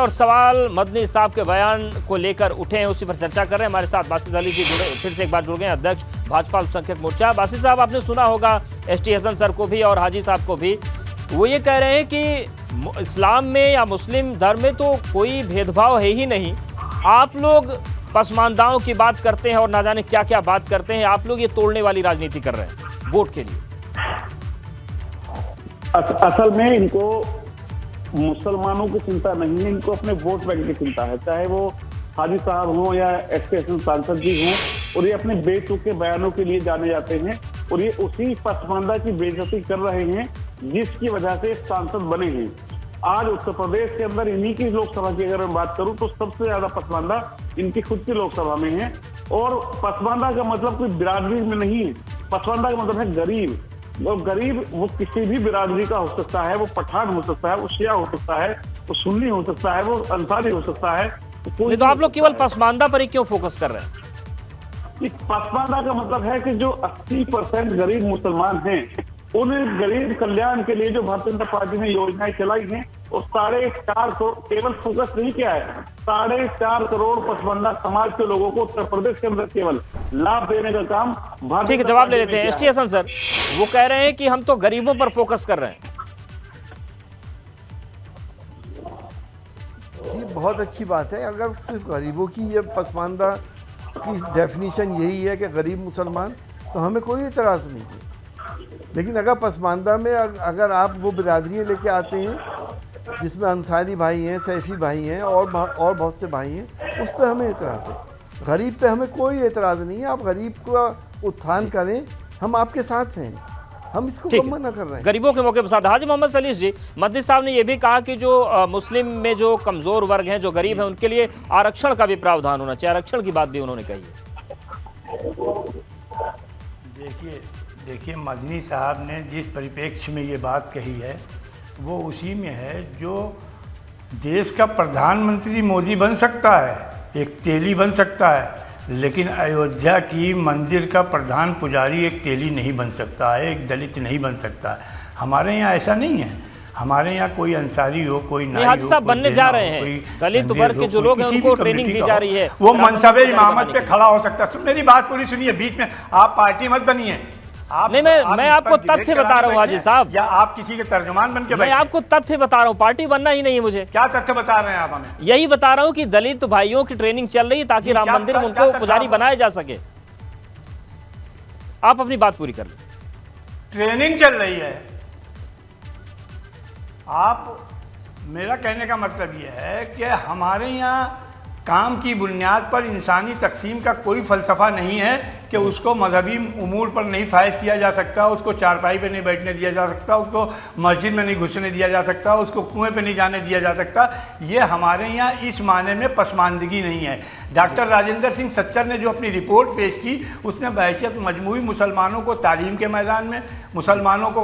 और सवाल मदनी साहब के बयान को लेकर उठे हैं, उसी पर चर्चा कर रहे हैं। हमारे साथ बासित अली जी फिर से एक बार जुड़ गए, अध्यक्ष भाजपा अल्पसंख्यक मोर्चा। बासित साहब, आपने सुना होगा एसटी हसन सर को भी और हाजी साहब को भी, वो ये कह रहे हैं कि इस्लाम में या मुस्लिम धर्म में तो कोई भेदभाव है ही नहीं। आप लोग पसमानदाओं की बात करते हैं और ना जाने क्या क्या बात करते हैं, आप लोग ये तोड़ने वाली राजनीति कर रहे हैं वोट के लिए। असल में इनको मुसलमानों की चिंता नहीं है, इनको अपने वोट बैंक की चिंता है। चाहे वो हाजी साहब हों या एसटी हसन सांसद जी हों, और ये अपने बेतुके बयानों के लिए जाने जाते हैं और ये उसी पसमानदा की बेइज्जती कर रहे हैं जिसकी वजह से सांसद बने हैं। आज उत्तर प्रदेश के अंदर इन्हीं की लोकसभा की अगर मैं बात करूं तो सबसे ज्यादा पसमानदा इनकी खुद की लोकसभा में है। और पसमानदा का मतलब कोई बिरादरी में नहीं है, पसमानदा का मतलब है गरीब। और गरीब वो किसी भी बिरादरी का हो सकता है, वो पठान हो सकता है, वो शिया हो सकता है, वो सुन्नी हो सकता है, वो अंसारी हो सकता है। तो आप लोग केवल पसमानदा पर ही क्यों फोकस कर रहे हैं? पसमानदा का मतलब है कि जो 80% गरीब मुसलमान हैं, उन गरीब कल्याण के लिए जो भारतीय जनता पार्टी ने योजनाएं चलाई हैं, और 4.5 करोड़ केवल फोकस नहीं किया है, 4.5 करोड़ पसमानदा समाज के लोगों को उत्तर प्रदेश के अंदर केवल लाभ देने का काम भारतीय। ठीक है, जवाब ले लेते हैं। एसटी हसन सर, वो कह रहे हैं कि हम तो गरीबों पर फोकस कर रहे हैं। ये बहुत अच्छी बात है। अगर सिर्फ गरीबों की ये पसमानदा की डेफिनेशन यही है कि गरीब मुसलमान, तो हमें कोई एतराज़ नहीं है। लेकिन अगर पसमानदा में अगर आप वो बिरादरियाँ लेके आते हैं जिसमें अंसारी भाई हैं, सैफी भाई हैं और बहुत से भाई हैं, उस पर हमें एतराज़ है। गरीब पे हमें कोई एतराज़ नहीं है। आप गरीब का उत्थान करें, हम आपके साथ हैं, हम इसको कम मना कर रहे हैं। गरीबों के मौके पर साथ हाजी मोहम्मद सलीस जी, मदनी साहब ने यह भी कहा कि जो मुस्लिम में जो कमजोर वर्ग हैं, जो गरीब हैं, उनके लिए आरक्षण का भी प्रावधान होना चाहिए। आरक्षण की बात भी उन्होंने कही है। देखिए मदनी साहब ने जिस परिप्रेक्ष्य में ये बात कही है वो उसी में है जो देश का प्रधानमंत्री मोदी बन सकता है, एक तेली बन सकता है, लेकिन अयोध्या की मंदिर का प्रधान पुजारी एक तेली नहीं बन सकता है, एक दलित नहीं बन सकता है। हमारे यहाँ ऐसा नहीं है। हमारे यहाँ कोई अंसारी हो, कोई नाई हो, बनने जा रहे हैं, दलित वर्ग के जो लोग हैं उनको ट्रेनिंग दी जा रही है, वो मनसबे इमामत पे खड़ा हो सकता है। मेरी बात पूरी सुनिए, बीच में आप पार्टी मत बनिए। नहीं, मैं आपको तथ्य बता रहा हूँ हाजी साहब, या आप किसी के तर्जुमान बन के मैं आपको तथ्य बता रहा हूँ, पार्टी बनना ही नहीं है मुझे। क्या तथ्य बता रहे हैं आप हमें? यही बता रहा हूँ कि दलित भाइयों की ट्रेनिंग चल रही है ताकि राम मंदिर में उनको पुजारी बनाया जा सके। आप अपनी बात पूरी कर लें। ट्रेनिंग चल रही है। आप, मेरा कहने का मतलब यह है कि हमारे यहाँ काम की बुनियाद पर इंसानी तकसीम का कोई फ़लसफ़ा नहीं है कि उसको मजहबी उमूर पर नहीं फायज किया जा सकता, उसको चारपाई पे नहीं बैठने दिया जा सकता, उसको मस्जिद में नहीं घुसने दिया जा सकता, उसको कुएं पे नहीं जाने दिया जा सकता। ये हमारे यहाँ इस माने में पसमानदगी नहीं है। डॉक्टर राजेंद्र सिंह सच्चर ने जो अपनी रिपोर्ट पेश की, उसने बहैसियत मजमूई मुसलमानों को तालीम के मैदान में, मुसलमानों को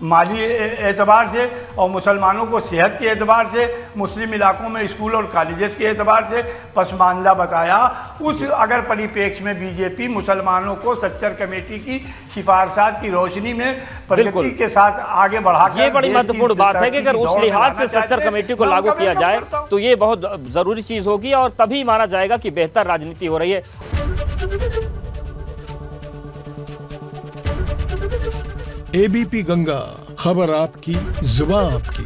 माली एतबार से और मुसलमानों को सेहत के एतबार से, मुस्लिम इलाकों में स्कूल और कॉलेजेस के एतबार से पसमानदा बताया। उस अगर परिप्रेक्ष्य में बीजेपी मुसलमानों को सच्चर कमेटी की सिफारिशात की रोशनी में प्रगति के साथ आगे बढ़ाकर, ये बड़ी महत्वपूर्ण बात है कि अगर उस लिहाज से सच्चर कमेटी को लागू किया जाए तो ये बहुत जरूरी चीज होगी और तभी माना जाएगा कि बेहतर राजनीति हो रही है। एबीपी गंगा, खबर आपकी, जुबान आपकी।